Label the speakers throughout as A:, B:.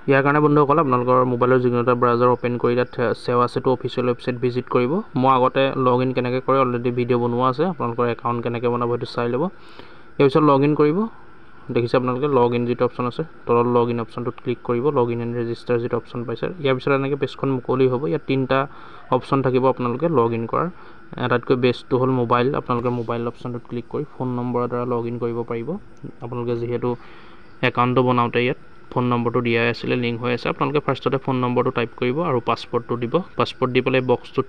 A: ইয়াৰ কাৰণে বন্ধুসকল আপোনালোকৰ মোবাইলৰ যিকোনো এটা ব্ৰাউজাৰ ওপেন কৰি তাত সেৱা সেতু অফিচিয়েল ৱেবছাইট ভিজিট কৰিব। মই আগতে লগইন কেনেকৈ কৰে অলৰেডি ভিডিঅ' বনোৱা আছে, আপোনালোকৰ একাউণ্ট কেনেকৈ বনাব সেইটো চাই ল'ব। ইয়াৰ পিছত লগইন কৰিব। দেখিছে আপোনালোকে লগইন যিটো অপশ্যন আছে তলত লগইন অপশ্যনটোত ক্লিক কৰিব, লগইন এণ্ড ৰেজিষ্টাৰ যিটো অপশ্যন পাইছে। ইয়াৰ পিছত এনেকৈ পেজখন মুকলি হ'ব। ইয়াত তিনিটা অপশ্যন থাকিব আপোনালোকে লগইন কৰাৰ। আটাইতকৈ বেষ্টটো হ'ল মোবাইল। আপোনালোকে মোবাইল অপশ্যনটোত ক্লিক কৰি ফোন নম্বৰৰ দ্বাৰা লগইন কৰিব পাৰিব। আপোনালোকে যিহেতু একাউণ্টটো বনাওঁতে ইয়াত ফোন নম্বৰটো দিয়াই আছিলে, লিংক হৈ আছে। আপোনালোকে ফাৰ্ষ্টতে ফোন নম্বৰটো টাইপ কৰিব আৰু পাছপৰ্টটো দিব। পাছপৰ্ট দি পেলাই বক্সটোত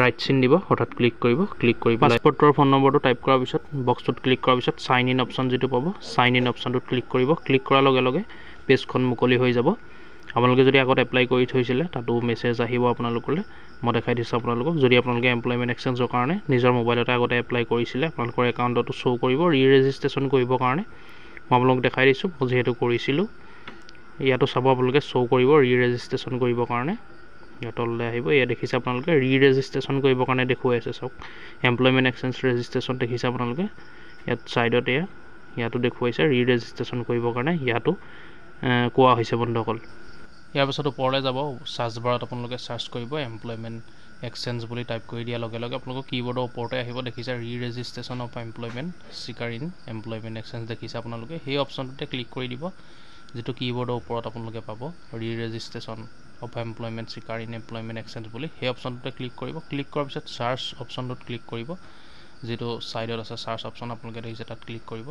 A: ৰাইট চিন দিব, অৰ্থাৎ ক্লিক কৰিব। ক্লিক কৰি পাছপৰ্টৰ ফোন নম্বৰটো টাইপ কৰাৰ পিছত বক্সটোত ক্লিক কৰাৰ পিছত চাইন ইন অপশ্যন যিটো পাব, চাইন ইন অপশ্যনটোত ক্লিক কৰিব। ক্লিক কৰাৰ লগে লগে পেজখন মুকলি হৈ যাব। আপোনালোকে যদি আগত এপ্লাই কৰি থৈছিলে তাতো মেছেজ আহিব আপোনালোকলৈ। মই দেখাই দিছোঁ আপোনালোকক। যদি আপোনালোকে এমপ্লয়মেণ্ট এক্সচেঞ্জৰ কাৰণে নিজৰ মোবাইলতে আগতে এপ্লাই কৰিছিলে, আপোনালোকৰ একাউণ্টতো শ্ব' কৰিব ৰি ৰেজিষ্ট্ৰেশ্যন কৰিবৰ কাৰণে। মই আপোনালোকক দেখাই দিছোঁ, মই যিহেতু কৰিছিলোঁ। ইয়াতো চাব আপোনালোকে শ্ব' কৰিব ৰি ৰেজিষ্ট্ৰেশ্যন কৰিবৰ কাৰণে। ইয়াত তললৈ আহিব। এয়া দেখিছে আপোনালোকে ৰি ৰেজিষ্ট্ৰেশ্যন কৰিবৰ কাৰণে দেখুৱাই আছে। চাওক এমপ্লয়মেণ্ট এক্সচেঞ্জ ৰেজিষ্ট্ৰেশ্যন দেখিছে আপোনালোকে। ইয়াত ছাইডত ইয়াতো দেখুৱাইছে ৰি ৰেজিষ্ট্ৰেশ্যন কৰিবৰ কাৰণে, ইয়াতো কোৱা হৈছে বন্ধুসকল। ইয়াৰ পিছত ওপৰলৈ যাব, চাৰ্চ বাৰত আপোনালোকে চাৰ্চ কৰিব এমপ্লয়মেণ্ট এক্সচেঞ্জ বুলি টাইপ কৰি দিয়াৰ লগে লগে আপোনালোকৰ কীবৰ্ডৰ ওপৰতে আহিব। দেখিছে ৰি ৰেজিষ্ট্ৰেশ্যন অফ এমপ্লয়মেণ্ট চিকাৰ ইন এমপ্লয়মেণ্ট এক্সচেঞ্জ দেখিছে আপোনালোকে। সেই অপশ্যনটোতে ক্লিক কৰি দিব, যিটো কীবৰ্ডৰ ওপৰত আপোনালোকে পাব ৰি ৰেজিষ্ট্ৰেশ্যন অফ এমপ্লয়মেণ্ট চিকাৰ ইন এমপ্লয়মেণ্ট এক্সচেঞ্জ বুলি। সেই অপশ্যনটোতে ক্লিক কৰিব। ক্লিক কৰাৰ পিছত চাৰ্চ অপশ্যনটোত ক্লিক কৰিব, যিটো ছাইডত আছে চাৰ্চ অপশ্যন আপোনালোকে দেখিছে তাত ক্লিক কৰিব।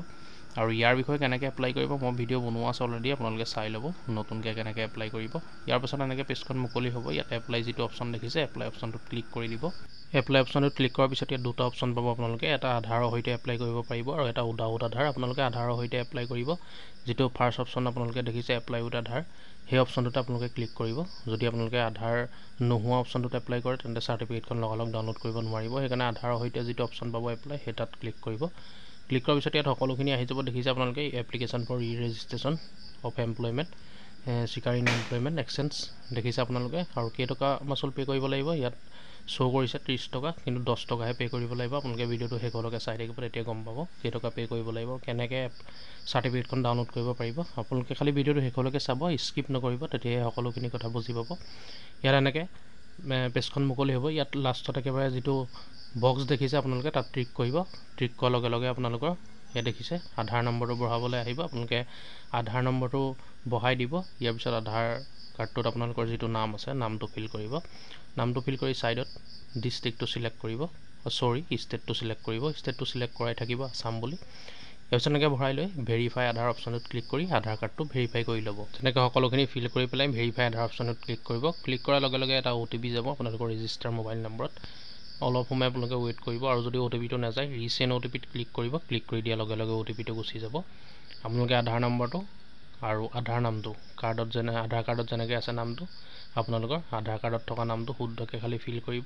A: আৰু ইয়াৰ বিষয়ে কেনেকৈ এপ্লাই কৰিব মই ভিডিঅ' বনোৱা আছে অলৰেডি, আপোনালোকে চাই ল'ব নতুনকৈ কেনেকৈ এপ্লাই কৰিব। ইয়াৰ পাছত এনেকৈ পেজখন মুকলি হ'ব। ইয়াত এপ্লাই যিটো অপশ্যন দেখিছে এপ্লাই অপশ্যনটোত ক্লিক কৰি দিব। এপ্লাই অপশ্যনটোত ক্লিক কৰাৰ পিছত ইয়াত দুটা অপশ্যন পাব আপোনালোকে, এটা আধাৰৰ সৈতে এপ্লাই কৰিব পাৰিব আৰু এটা উইদাউট আধাৰ। আপোনালোকে আধাৰৰ সৈতে এপ্লাই কৰিব। যিটো ফাৰ্ষ্ট অপশ্যন আপোনালোকে দেখিছে এপ্লাই উইথ আধাৰ, সেই অপশ্যনটোতে আপোনালোকে ক্লিক কৰিব। যদি আপোনালোকে আধাৰ নোহোৱা অপশ্যনটোত এপ্লাই কৰে তেন্তে চাৰ্টিফিকেটখন লগালগ ডাউনলোড কৰিব নোৱাৰিব। সেইকাৰণে আধাৰৰ সৈতে যিটো অপশ্যন পাব এপ্লাই, সেই তাত ক্লিক কৰিব। ক্লিক কৰাৰ পিছত ইয়াত সকলোখিনি আহি যাব। দেখিছে আপোনালোকে এপ্লিকেশ্যন ফৰ ৰি ৰেজিষ্ট্ৰেশ্যন অফ এমপ্লয়মেণ্ট চিকাৰ ইন এমপ্লয়মেণ্ট এক্সচেঞ্জ দেখিছে আপোনালোকে। আৰু কেইটকা মাচুল পে' কৰিব লাগিব ইয়াত শ্ব' কৰিছে 30 টকা, কিন্তু 10 টকাহে পে' কৰিব লাগিব। আপোনালোকে ভিডিঅ'টো শেষলৈকে চাই থাকিব, তেতিয়া গম পাব কেইটকা পে' কৰিব লাগিব, কেনেকৈ চাৰ্টিফিকেটখন ডাউনলোড কৰিব পাৰিব। আপোনালোকে খালি ভিডিঅ'টো শেষলৈকে চাব, স্কিপ নকৰিব, তেতিয়াহে সকলোখিনি কথা বুজি পাব। ইয়াত এনেকৈ পেজখন মুকলি হ'ব। ইয়াত লাষ্টত একেবাৰে যিটো বক্স দেখিছে আপোনালোকে তাত ক্লিক কৰিব। ক্লিক কৰাৰ লগে লগে আপোনালোকৰ ইয়াত দেখিছে আধাৰ নম্বৰটো বঢ়াবলৈ আহিব। আপোনালোকে আধাৰ নম্বৰটো বহাই দিব। ইয়াৰ পিছত আধাৰ কাৰ্ডটোত আপোনালোকৰ যিটো নাম আছে নামটো ফিল কৰিব। নামটো ফিল কৰি ছাইডত ডিষ্ট্ৰিক্টটো চিলেক্ট কৰিব, ষ্টেটটো চিলেক্ট কৰিব। ষ্টেটটো চিলেক্ট কৰাই থাকিব আছাম বুলি। তাৰপিছত এনেকৈ ভৰাই লৈ ভেৰিফাই আধাৰ অপশ্যনটোত ক্লিক কৰি আধাৰ কাৰ্ডটো ভেৰিফাই কৰি ল'ব। তেনেকৈ সকলোখিনি ফিল কৰি পেলাই ভেৰিফাই আধাৰ অপশ্যনটোত ক্লিক কৰিব। ক্লিক কৰাৰ লগে লগে এটা OTP যাব আপোনালোকৰ ৰেজিষ্টাৰ মোবাইল নম্বৰত। অলপ সময় আপোনালোকে ৱেইট কৰিব আৰু যদি OTPটো নাযায় ৰিচেণ্ড OTPত ক্লিক কৰিব। ক্লিক কৰি দিয়াৰ লগে লগে OTPটো গুচি যাব। আপোনালোকে আধাৰ নম্বৰটো আৰু আধাৰ নামটো কাৰ্ডত আধাৰ কাৰ্ডত যেনেকৈ আছে নামটো, আপোনালোকৰ আধাৰ কাৰ্ডত থকা নামটো শুদ্ধকৈ খালি ফিল কৰিব।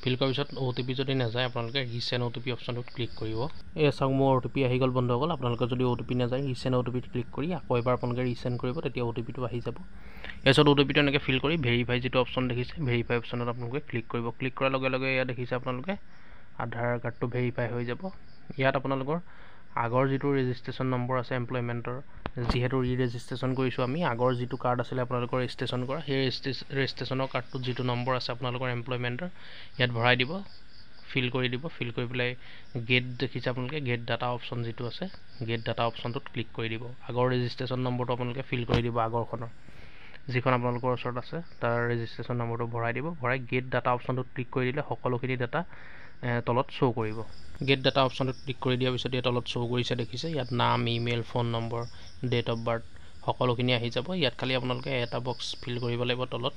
A: ফিল কৰাৰ পিছত OTP যদি নাযায় আপোনালোকে ৰিচেণ্ড OTP অপশ্যনটোত ক্লিক কৰিব। এই চাওক মোৰ OTP আহি গ'ল বন্ধুসকল। আপোনালোকে যদি OTP নাযায় ৰিচেণ্ড OTPত ক্লিক কৰি আকৌ এবাৰ আপোনালোকে ৰিচেণ্ড কৰিব, তেতিয়া OTPটো আহি যাব। তাৰপিছত OTPটো এনেকৈ ফিল কৰি ভেৰিফাই যিটো অপশ্যন দেখিছে ভেৰিফাই অপশ্যনত আপোনালোকে ক্লিক কৰিব। ক্লিক কৰাৰ লগে লগে ইয়াত দেখিছে আপোনালোকে আধাৰ কাৰ্ডটো ভেৰিফাই হৈ যাব। ইয়াত আপোনালোকৰ আগৰ যিটো ৰেজিষ্ট্ৰেশ্যন নম্বৰ আছে এমপ্লয়মেণ্টৰ, যিহেতু ৰি ৰেজিষ্ট্ৰেশ্যন কৰিছোঁ আমি, আগৰ যিটো কাৰ্ড আছিলে আপোনালোকৰ ৰেজিষ্ট্ৰেশ্যন কৰা, সেই ৰেজিষ্ট্ৰেশ্যনৰ কাৰ্ডটোত যিটো নম্বৰ আছে আপোনালোকৰ এমপ্লয়মেণ্টৰ ইয়াত ভৰাই দিব, ফিল কৰি দিব। ফিল কৰি পেলাই গেট দেখিছে আপোনালোকে, গেট ডাটা অপশ্যন যিটো আছে গেট ডাটা অপশ্যনটোত ক্লিক কৰি দিব। আগৰ ৰেজিষ্ট্ৰেশ্যন নম্বৰটো আপোনালোকে ফিল কৰি দিব, আগৰখনৰ যিখন আপোনালোকৰ ওচৰত আছে তাৰ ৰেজিষ্ট্ৰেশ্যন নম্বৰটো ভৰাই দিব। ভৰাই গেট ডাটা অপশ্যনটোত ক্লিক কৰি দিলে সকলোখিনি ডাটা তলত শ্ব' কৰিব। গেট ডাটা অপশ্যনটোত ক্লিক কৰি দিয়াৰ পিছত ইয়াত তলত শ্ব' কৰিছে দেখিছে, ইয়াত নাম, email, phone number, date of birth সকলোখিনি আহি যাব। ইয়াত খালি আপোনালোকে এটা বক্স ফিল কৰিব লাগিব। তলত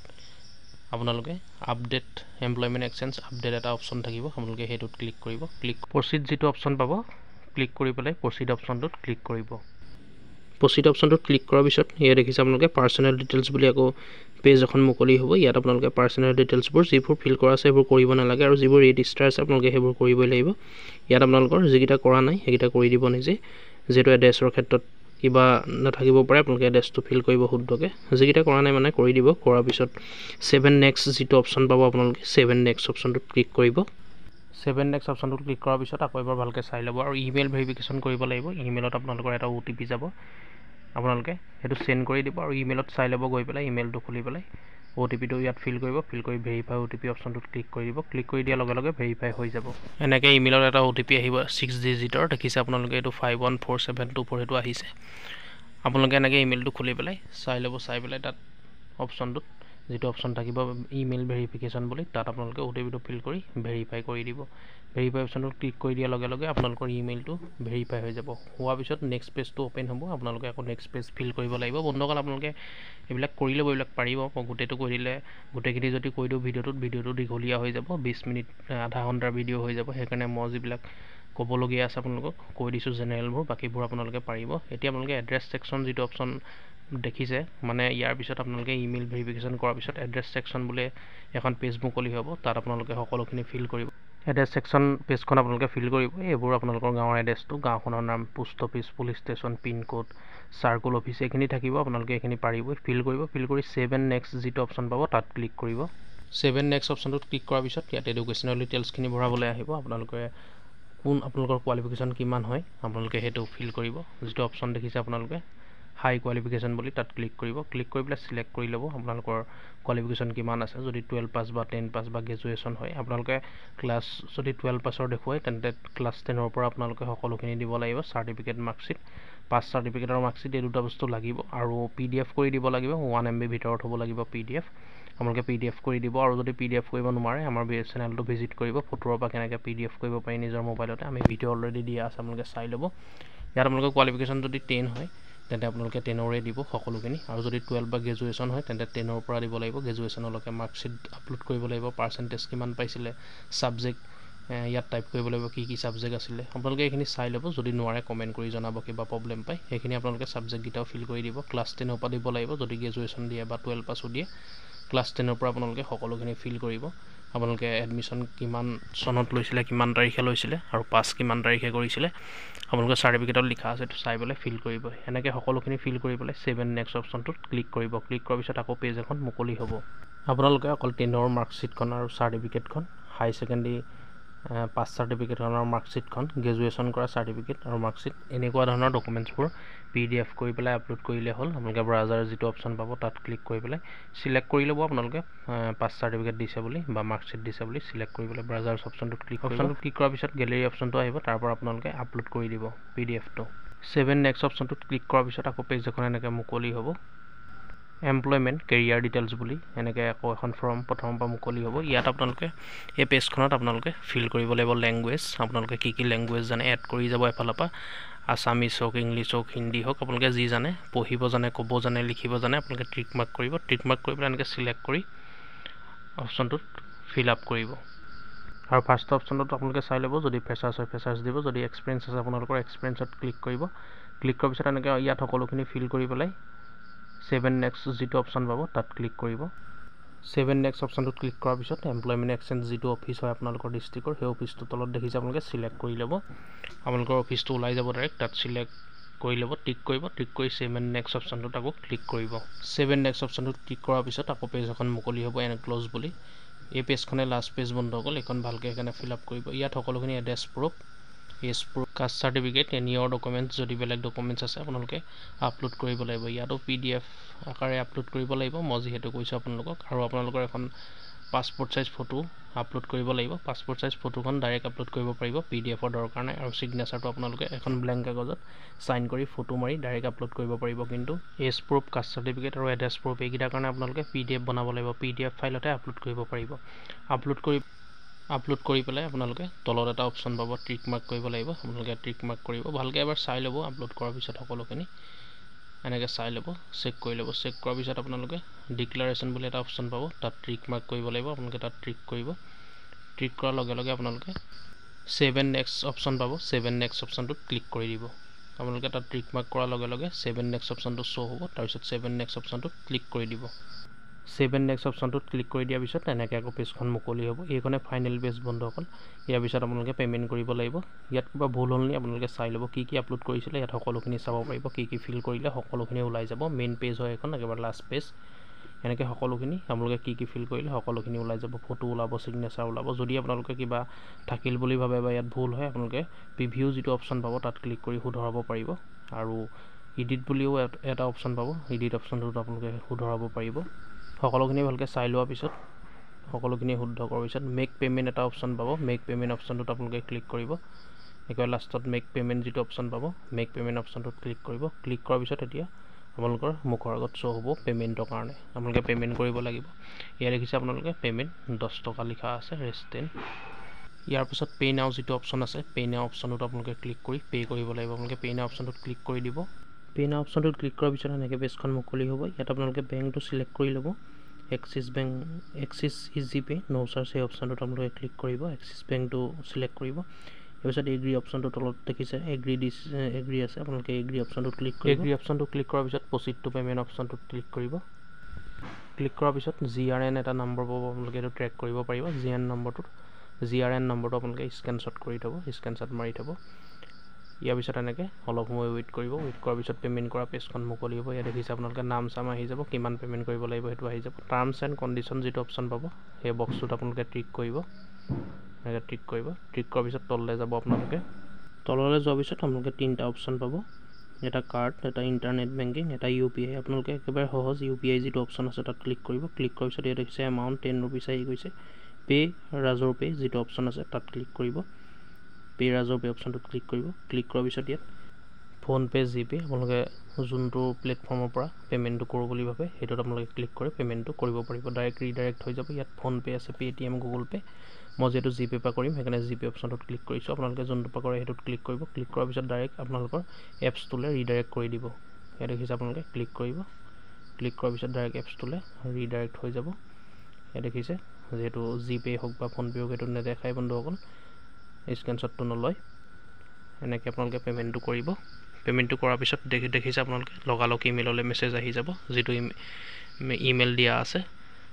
A: আপোনালোকে আপডেট এমপ্লয়মেণ্ট এক্সচেঞ্জ আপডেট এটা অপশ্যন থাকিব, আপোনালোকে সেইটোত ক্লিক কৰিব। প্ৰচিড যিটো অপশ্যন পাব ক্লিক কৰি পেলাই প্ৰচিড অপশ্যনটোত ক্লিক কৰিব। প্ৰচিড অপশ্যনটোত ক্লিক কৰাৰ পিছত ইয়াত দেখিছে আপোনালোকে পাৰ্চনেল ডিটেইলছ বুলি আকৌ পেজ এখন মুকলি হ'ব। ইয়াত আপোনালোকে পাৰ্চনেল ডিটেইলছবোৰ যিবোৰ ফিল কৰা আছে সেইবোৰ কৰিব নালাগে, আৰু যিবোৰ ৰেজিষ্টাৰ আছে আপোনালোকে সেইবোৰ কৰিবই লাগিব। ইয়াত আপোনালোকৰ যিকেইটা কৰা নাই সেইকেইটা কৰি দিব নিজে। যিহেতু এড্ৰেছৰ ক্ষেত্ৰত কিবা নাথাকিব পাৰে, আপোনালোকে এড্ৰেছটো ফিল কৰিব শুদ্ধকৈ। যিকেইটা কৰা নাই মানে কৰি দিব। কৰাৰ পিছত 7 নেক্সট যিটো অপশ্যন পাব আপোনালোকে 7 নেক্সট অপশ্যনটোত ক্লিক কৰিব। 7 নেক্সট অপশ্যনটোত ক্লিক কৰাৰ পিছত আকৌ এবাৰ ভালকৈ চাই ল'ব আৰু ইমেইল ভেৰিফিকেশ্যন কৰিব লাগিব। ইমেইলত আপোনালোকৰ এটা OTP যাব। আপোনালোকে সেইটো সেন্ড কৰি দিব আৰু ইমেইলত চাই ল'ব গৈ পেলাই ইমেইলটো খুলি পেলাই OTP-টো ইয়াত ফিল কৰিব ফিল কৰি ভেৰিফাই OTP অপশ্যনটোত ক্লিক কৰি দিব ক্লিক কৰি দিয়াৰ লগে লগে ভেৰিফাই হৈ যাব এনেকৈ ইমেইলত এটা OTP আহিব 6 ডিজিটৰ দেখিছে আপোনালোকে এইটো 514724 সেইটো আহিছে আপোনালোকে এনেকৈ ইমেইলটো খুলি পেলাই চাই ল'ব চাই পেলাই তাত অপশ্যনটোত যেটো অপশ্যন থাকিব ইমেইল ভেৰিফিকেশ্যন বুলি তাত আপোনালোকে OTP-টো ফিল কৰি ভেৰিফাই কৰি দিব ভেৰিফাই অপশ্যনটোত ক্লিক কৰি দিয়াৰ লগে লগে আপোনালোকৰ ইমেইলটো ভেৰিফাই হৈ যাব হোৱাৰ পিছত নেক্সট পেজটো ওপেন হ'ব আপোনালোকে আকৌ নেক্সট পেজ ফিল কৰিব লাগিব বন্ধুসকল আপোনালোকে এইবিলাক কৰি ল'ব এইবিলাক পাৰিব মই গোটেইটো কৰি দিলে গোটেইখিনি যদি কৈ দিওঁ ভিডিঅ'টো দীঘলীয়া হৈ যাব 20 মিনিট আধা ঘণ্টাৰ ভিডিঅ' হৈ যাব সেইকাৰণে মই যিবিলাক ক'বলগীয়া আছে আপোনালোকক কৈ দিছোঁ জেনেৰেলবোৰ বাকীবোৰ আপোনালোকে পাৰিব এতিয়া আপোনালোকে এড্ৰেছ ছেকশ্যন যিটো অপশ্যন দেখিছে মানে ইয়াৰ পিছত আপোনালোকে ইমেইল ভেৰিফিকেশ্যন কৰাৰ পিছত এড্ৰেছ ছেকশ্যন বোলে এখন পেজ মুকলি হ'ব তাত আপোনালোকে সকলোখিনি ফিল কৰিব এড্ৰেছ ছেকশ্যন পেজখন আপোনালোকে ফিল কৰিব এইবোৰ আপোনালোকৰ গাঁৱৰ এড্ৰেছটো গাঁওখনৰ নাম post office police station pin code circle office এইখিনি থাকিব আপোনালোকে এইখিনি পাৰিব ফিল কৰিব ফিল কৰি ছেভ এণ্ড নেক্সট যিটো অপশ্যন পাব তাত ক্লিক কৰিব ছেভ এণ্ড নেক্সট অপশ্যনটোত ক্লিক কৰাৰ পিছত ইয়াত এডুকেশ্যনেল ডিটেইলছখিনি ভৰাবলৈ আহিব আপোনালোকে কোন আপোনালোকৰ কোৱালিফিকেশ্যন কিমান হয় আপোনালোকে সেইটো ফিল কৰিব যিটো অপশ্যন দেখিছে আপোনালোকে হাই কোৱালিফিকেশ্যন বুলি তাত ক্লিক কৰিব ক্লিক কৰি পেলাই সিলেক্ট কৰি ল'ব আপোনালোকৰ কোৱালিফিকেশ্যন কিমান আছে যদি 12 পাছ বা 10 পাছ বা গ্ৰেজুৱেশ্যন হয় আপোনালোকে ক্লাছ যদি 12 পাছৰ দেখুৱায় তেন্তে ক্লাছ 10ৰ পৰা আপোনালোকে সকলোখিনি দিব লাগিব চাৰ্টিফিকেট মাৰ্কশ্বিট পাছ চাৰ্টিফিকেট আৰু মাৰ্কশ্বিট এই দুটা বস্তু লাগিব আৰু PDF কৰি দিব লাগিব 1 MB ভিতৰত হ'ব লাগিব PDF আপোনালোকে PDF কৰি দিব আৰু যদি PDF কৰিব নোৱাৰে আমাৰ চেনেলটো ভিজিট কৰিব ফটোৰ পৰা কেনেকৈ PDF কৰিব পাৰি নিজৰ মোবাইলতে আমি ভিডিঅ' অলৰেডি দিয়া আছে আপোনালোকে চাই ল'ব ইয়াত আপোনালোকৰ কোৱালিফিকেশ্যন যদি 10 হয় তেন্তে আপোনালোকে 10ৰে দিব সকলোখিনি আৰু যদি 12 বা গ্ৰেজুৱেশ্যন হয় তেন্তে 10ৰ পৰা দিব লাগিব গ্ৰেজুৱেশ্যনলৈকে মাৰ্কশ্বিট আপলোড কৰিব লাগিব পাৰ্চেণ্টেজ কিমান পাইছিলে ছাবজেক্ট ইয়াত টাইপ কৰিব লাগিব কি ছাবজেক্ট আছিলে আপোনালোকে এইখিনি চাই ল'ব যদি নোৱাৰে কমেণ্ট কৰি জনাব কিবা প্ৰব্লেম পায় সেইখিনি আপোনালোকে ছাবজেক্টকেইটাও ফিল কৰি দিব ক্লাছ 10ৰ পৰা দিব লাগিব যদি গ্ৰেজুৱেশ্যন দিয়ে বা 12 পাছো দিয়ে ক্লাছ 10ৰ পৰা আপোনালোকে সকলোখিনি ফিল কৰিব আপোনালোকে এডমিশ্যন কিমান চনত লৈছিলে কিমান তাৰিখে লৈছিলে আৰু পাছ কিমান তাৰিখে কৰিছিলে আপোনালোকে চাৰ্টিফিকেটত লিখা আছে এইটো চাই পেলাই ফিল কৰিব এনেকৈ সকলোখিনি ফিল কৰি পেলাই ছেভ এণ্ড নেক্সট অপশ্যনটোত ক্লিক কৰিব ক্লিক কৰাৰ পিছত আকৌ পেজ এখন মুকলি হ'ব আপোনালোকে অকল 10ৰ মাৰ্কশ্বিটখন আৰু চাৰ্টিফিকেটখন হাই ছেকেণ্ডেৰী পাছ চাৰ্টিফিকেটখন আৰু মাৰ্কশ্বিটখন গ্ৰেজুৱেশ্যন কৰা চাৰ্টিফিকেট আৰু মাৰ্কশ্বিট এনেকুৱা ধৰণৰ ডকুমেণ্টছবোৰ PDF কৰি পেলাই আপলোড কৰিলে হ'ল আপোনালোকে ব্ৰাউজাৰ যিটো অপশ্যন পাব তাত ক্লিক কৰি পেলাই সিলেক্ট কৰি ল'ব আপোনালোকে পাছ চাৰ্টিফিকেট দিছে বুলি বা মাৰ্কশ্বিট দিছে বুলি সিলেক্ট কৰি পেলাই ব্ৰাউজাৰ অপশ্যনটোত ক্লিক কৰাৰ পিছত গেলেৰী অপশ্যনটো আহিব তাৰ পৰা আপোনালোকে আপলোড কৰি দিব PDFটো ছেভ এণ্ড নেক্সট অপশ্যনটোত ক্লিক কৰাৰ পিছত আকৌ পেজ এখন এনেকৈ মুকলি হ'ব এমপ্লয়মেণ্ট কেৰিয়াৰ ডিটেইলছ বুলি এনেকৈ আকৌ এখন ফৰ্ম প্ৰথমৰ পৰা মুকলি হ'ব ইয়াত আপোনালোকে এই পেজখনত আপোনালোকে ফিল কৰিব লাগিব লেংগুৱেজ আপোনালোকে কি লেংগুৱেজ জানে এড কৰি যাব এফালৰ পৰা আছামিজ হওক ইংলিছ হওক হিন্দী হওক আপোনালোকে যি জানে পঢ়িব জানে ক'ব জানে লিখিব জানে আপোনালোকে টিক মাৰ্ক কৰিব টিক মাৰ্ক কৰি পেলাই এনেকৈ সিলেক্ট কৰি অপশ্যনটোত ফিল আপ কৰিব আৰু ফাৰ্ষ্ট অপশ্যনটোত আপোনালোকে চাই ল'ব যদি ফ্ৰেছাৰ্ছ হয় ফ্ৰেছাৰ্ছ দিব যদি এক্সপিৰিয়েঞ্চ আছে আপোনালোকৰ এক্সপিৰিয়েঞ্চত ক্লিক কৰিব ক্লিক কৰাৰ পিছত এনেকৈ ইয়াত সকলোখিনি ফিল কৰি পেলাই ছেভ এণ্ড নেক্সট যিটো অপশ্যন পাব তাত ক্লিক কৰিব ছেভ এণ্ড নেক্সট অপশ্যনটোত ক্লিক কৰাৰ পিছত এমপ্লয়মেণ্ট এক্সচেঞ্জ যিটো অফিচ হয় আপোনালোকৰ ডিষ্ট্ৰিক্টৰ সেই অফিচটো তলত দেখিছে আপোনালোকে সিলেক্ট কৰি ল'ব আপোনালোকৰ অফিচটো ওলাই যাব ডাইৰেক্ট তাত সিলেক্ট কৰি ল'ব টিক কৰিব টিক কৰি ছেভ এণ্ড নেক্সট অপশ্যনটোত আকৌ ক্লিক কৰিব ছেভ এণ্ড নেক্সট অপশ্যনটোত ক্লিক কৰাৰ পিছত আকৌ পেজ এখন মুকলি হ'ব এণ্ড ক্ল'জ বুলি এই পেজখনে লাষ্ট পেজ বন্ধ হ'ল এইখন ভালকৈ সেইকাৰণে ফিল আপ কৰিব ইয়াত সকলোখিনি address proof age proof caste certificate এনিয়ৰ ডকুমেণ্টছ যদি বেলেগ ডকুমেণ্টছ আছে আপোনালোকে আপলোড কৰিব লাগিব ইয়াতো PDF আকাৰে আপলোড কৰিব লাগিব মই যিহেতু কৈছোঁ আপোনালোকক আৰু আপোনালোকৰ এখন পাছপোৰ্ট চাইজ ফটো আপলোড কৰিব লাগিব পাছপোৰ্ট চাইজ ফটোখন ডাইৰেক্ট আপলোড কৰিব পাৰিব PDF দৰকাৰ নাই আৰু ছিগনেচাৰটো আপোনালোকে এখন ব্লেংক কাগজত চাইন কৰি ফটো মাৰি ডাইৰেক্ট আপলোড কৰিব পাৰিব কিন্তু এজ প্ৰুফ কাষ্ট চাৰ্টিফিকেট আৰু এড্ৰেছ প্ৰুফ এইকেইটাৰ কাৰণে আপোনালোকে PDF বনাব লাগিব PDF ফাইলতে আপলোড কৰিব পাৰিব আপলোড কৰি পেলাই আপোনালোকে তলত এটা অপশ্যন পাব টিক মাৰ্ক কৰিব লাগিব আপোনালোকে টিক মাৰ্ক কৰিব ভালকৈ এবাৰ চাই ল'ব আপলোড কৰাৰ পিছত সকলোখিনি এনেকৈ চাই ল'ব চেক কৰি ল'ব চেক কৰাৰ পিছত আপোনালোকে ডিক্লাৰেশ্যন বুলি এটা অপশ্যন পাব তাত টিক মাৰ্ক কৰিব লাগিব আপোনালোকে তাত টিক কৰিব টিক কৰাৰ লগে লগে আপোনালোকে ছেভ এণ্ড নেক্সট অপশ্যন পাব ছেভ এণ্ড নেক্সট অপশ্যনটোত ক্লিক কৰি দিব আপোনালোকে তাত টিক মাৰ্ক কৰাৰ লগে লগে ছেভ এণ্ড নেক্সট অপশ্যনটো শ্ব' হ'ব তাৰপিছত ছেভ এণ্ড নেক্সট অপশ্যনটোত ক্লিক কৰি দিব ছেভ এণ্ড নেক্সট অপশ্যনটোত ক্লিক কৰি দিয়াৰ পিছত এনেকৈ আকৌ পেজখন মুকলি হ'ব এইখনে ফাইনেল পেজ বন্ধুসকল ইয়াৰ পিছত আপোনালোকে পে'মেণ্ট কৰিব লাগিব ইয়াত কিবা ভুল হ'ল নি আপোনালোকে চাই ল'ব কি আপলোড কৰিছিলে ইয়াত সকলোখিনি চাব পাৰিব কি ফিল কৰিলে সকলোখিনি ওলাই যাব মেইন পেজ হয় এখন একেবাৰে লাষ্ট পেজ এনেকৈ সকলোখিনি আপোনালোকে কি ফিল কৰিলে সকলোখিনি ওলাই যাব ফটো ওলাব ছিগনেচাৰ ওলাব যদি আপোনালোকে কিবা থাকিল বুলি ভাবে বা ইয়াত ভুল হয় আপোনালোকে প্ৰিভিউ যিটো অপশ্যন পাব তাত ক্লিক কৰি শুধৰাব পাৰিব আৰু এডিট বুলিও এটা অপশ্যন পাব। এডিট অপশ্যনটোত আপোনালোকে শুধৰাব পাৰিব। সকলোখিনি ভালকৈ চাই লোৱাৰ পিছত, সকলোখিনি শুদ্ধ কৰাৰ পিছত মেক পে'মেণ্ট এটা অপশ্যন পাব। মেক পে'মেণ্ট অপশ্যনটোত আপোনালোকে ক্লিক কৰিব। একেবাৰে লাষ্টত মেক পে'মেণ্ট যিটো অপশ্যন পাব, মেক পে'মেণ্ট অপশ্যনটোত ক্লিক কৰিব। ক্লিক কৰাৰ পিছত এতিয়া আপোনালোকৰ মুখৰ আগত শ্ব' হ'ব পে'মেণ্টৰ কাৰণে। আপোনালোকে পে'মেণ্ট কৰিব লাগিব। ইয়াত দেখিছে আপোনালোকে পে'মেণ্ট 10 টকা লিখা আছে ৰেষ্টেণ্ট। ইয়াৰ পিছত পে' নাও যিটো অপশ্যন আছে, পে' নাও অপশ্যনটোত আপোনালোকে ক্লিক কৰি পে' কৰিব লাগিব। আপোনালোকে পে' নাও অপশ্যনটোত ক্লিক কৰি দিব। পে' নাও অপশ্যনটোত ক্লিক কৰাৰ পিছত এনেকৈ পেজখন মুকলি হ'ব। ইয়াত আপোনালোকে বেংকটো চিলেক্ট কৰি ল'ব। Axis bank, Axis easy pay' no' charge সেই অপশ্যনটোত আপোনালোকে ক্লিক কৰিব। এক্সিছ বেংকটো চিলেক্ট কৰিব। তাৰপিছত এগ্ৰি অপশ্যনটো তলত দেখিছে এগ্ৰি আছে, আপোনালোকে এগ্ৰি অপশ্যনটোত ক্লিক কৰিব। এগ্ৰি অপশ্যনটো ক্লিক কৰাৰ পিছত প্ৰচিড টু পে'মেণ্ট অপশ্যনটোত ক্লিক কৰিব। ক্লিক কৰাৰ পিছত GRN এটা নম্বৰ পাব, আপোনালোকে এইটো ট্ৰেক কৰিব পাৰিব। GRN নম্বৰটো আপোনালোকে স্ক্ৰীনশ্বট কৰি থ'ব, স্ক্ৰীনশ্বট মাৰি থ'ব। ইয়াৰ পিছত এনেকৈ অলপ সময় ৱেইট কৰিব। ৱেইট কৰাৰ পিছত পে'মেণ্ট কৰা পেজখন মুকলি হ'ব। ইয়াত দেখিছে আপোনালোকে নাম চাম আহি যাব, কিমান পে'মেণ্ট কৰিব লাগিব সেইটো আহি যাব। টাৰ্মছ এণ্ড কণ্ডিশ্যন যিটো অপশ্যন পাব, সেই বক্সটোত আপোনালোকে টিক কৰিব। এনেকৈ টিক কৰিব। টিক কৰাৰ পিছত তললৈ যাব আপোনালোকে। তললৈ যোৱাৰ পিছত আপোনালোকে 3টা অপশ্যন পাব। এটা কাৰ্ড, এটা ইণ্টাৰনেট বেংকিং, এটা UPI। আপোনালোকে একেবাৰে সহজ UPI যিটো অপশ্যন আছে তাত ক্লিক কৰিব। ক্লিক কৰাৰ পিছত ইয়াত দেখিছে এমাউণ্ট 10 ৰুপিজ আহি গৈছে। পে' ৰাজৰ পে' যিটো অপশ্যন আছে তাত ক্লিক কৰিব। পে' ৰাজৰ পে' অপশ্যনটোত ক্লিক কৰিব। ক্লিক কৰাৰ পিছত ইয়াত ফোনপে' জিপে' আপোনালোকে যোনটো প্লেটফৰ্মৰ পৰা পে'মেণ্টটো কৰোঁ বুলি ভাবে সেইটোত আপোনালোকে ক্লিক কৰি পে'মেণ্টটো কৰিব পাৰিব। ডাইৰেক্ট ৰিডাইৰেক্ট হৈ যাব। ইয়াত ফোনপে' আছে, পে'টিএম, গুগল পে'। মই যিহেতু জিপে' পৰা কৰিম সেইকাৰণে জিপে' অপশ্যনটোত ক্লিক কৰিছোঁ। আপোনালোকে যোনটো পৰা কৰে সেইটোত ক্লিক কৰিব। ক্লিক কৰাৰ পিছত ডাইৰেক্ট আপোনালোকৰ এপছটোলৈ ৰিডাইৰেক্ট কৰি দিব। ইয়াত দেখিছে আপোনালোকে ক্লিক কৰিব। ক্লিক কৰাৰ পিছত ডাইৰেক্ট এপছটোলৈ ৰিডাইৰেক্ট হৈ যাব। ইয়াত দেখিছে যিহেতু জিপে' হওক বা ফোনপে' হওক এইটো নেদেখাই বন্ধুসকল, স্ক্ৰীনশ্বটটো নলয়। এনেকৈ আপোনালোকে পে'মেণ্টটো কৰিব। পে'মেণ্টটো কৰাৰ পিছত দেখিছে আপোনালোকে লগালগ ইমেইললৈ মেছেজ আহি যাব, যিটো ইমেইল দিয়া আছে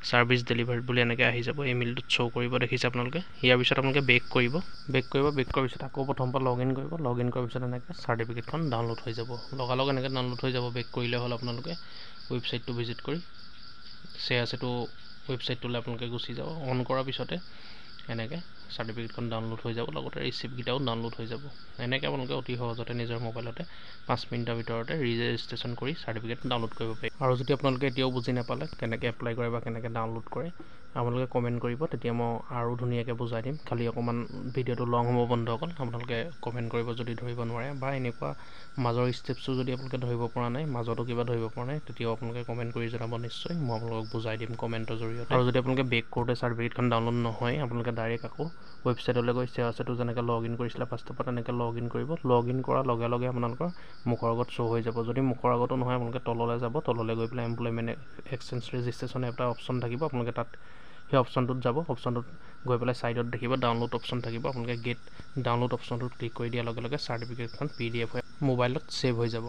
A: ছাৰ্ভিচ ডেলিভাৰ্ড বুলি এনেকৈ আহি যাব। ইমেইলটোত শ্ব' কৰিব দেখিছে আপোনালোকে। ইয়াৰ পিছত আপোনালোকে বেক কৰিব। বেক কৰাৰ পিছত আকৌ প্ৰথম পৰা লগ ইন কৰিব। লগ ইন কৰাৰ পিছত এনেকৈ চাৰ্টিফিকেটখন ডাউনলোড হৈ যাব। লগালগ এনেকৈ ডাউনলোড হৈ যাব। বেক কৰিলে হ'ল আপোনালোকে ৱেবছাইটটো ভিজিট কৰি সেইটো ৱেবছাইটটোলৈ আপোনালোকে গুচি যাব। অন কৰাৰ পিছতে এনেকৈ চাৰ্টিফিকেটখন ডাউনলোড হৈ যাব, লগতে ৰিচিপ্টকেইটাও ডাউনলোড হৈ যাব। এনেকৈ আপোনালোকে অতি সহজতে নিজৰ মোবাইলতে 5 মিনিটৰ ভিতৰতে ৰেজিষ্ট্ৰেশ্যন কৰি চাৰ্টিফিকেট ডাউনলোড কৰিব পাৰি। আৰু যদি আপোনালোকে এতিয়াও বুজি নাপালে কেনেকৈ এপ্লাই কৰে বা কেনেকৈ ডাউনলোড কৰে, আপোনালোকে কমেণ্ট কৰিব, তেতিয়া মই আৰু ধুনীয়াকৈ বুজাই দিম। খালি অকণমান ভিডিঅ'টো লং হ'ব বন্ধুসকল, আপোনালোকে কমেণ্ট কৰিব যদি ধৰিব নোৱাৰে, বা এনেকুৱা মাজৰ ষ্টেপছো যদি আপোনালোকে ধৰিব পৰা নাই, মাজতো কিবা ধৰিব পৰা নাই, তেতিয়াও আপোনালোকে কমেণ্ট কৰি জনাব নিশ্চয়, মই আপোনালোকক বুজাই দিম কমেণ্টৰ জৰিয়তে। আৰু যদি আপোনালোকে বেক কৰোঁতে চাৰ্টিফিকেটখন ডাউনলোড নহয়, আপোনালোকে ডাইৰেক্ট আকৌ ৱেবছাইটলৈ গৈ সেৱাটো যেনেকৈ লগ ইন কৰিছিলে ফাৰ্ষ্টৰ পৰা তেনেকৈ লগ ইন কৰিব। লগ ইন কৰাৰ লগে লগে আপোনালোকৰ মুখৰ আগত শ্ব' হৈ যাব। যদি মুখৰ আগতো নহয় আপোনালোকে তললৈ যাব। তললৈ গৈ পেলাই এমপ্লয়মেণ্ট এক্সচেঞ্জ ৰেজিষ্ট্ৰেশ্যন এটা অপশ্যন থাকিব, আপোনালোকে তাত সেই অপশ্যনটোত যাব। অপশ্যনটোত গৈ পেলাই ছাইডত দেখিব ডাউনলোড অপশ্যন থাকিব। আপোনালোকে গেট ডাউনলোড অপশ্যনটোত ক্লিক কৰি দিয়াৰ লগে লগে চাৰ্টিফিকেটখন PDF হৈ মোবাইলত ছেভ হৈ যাব।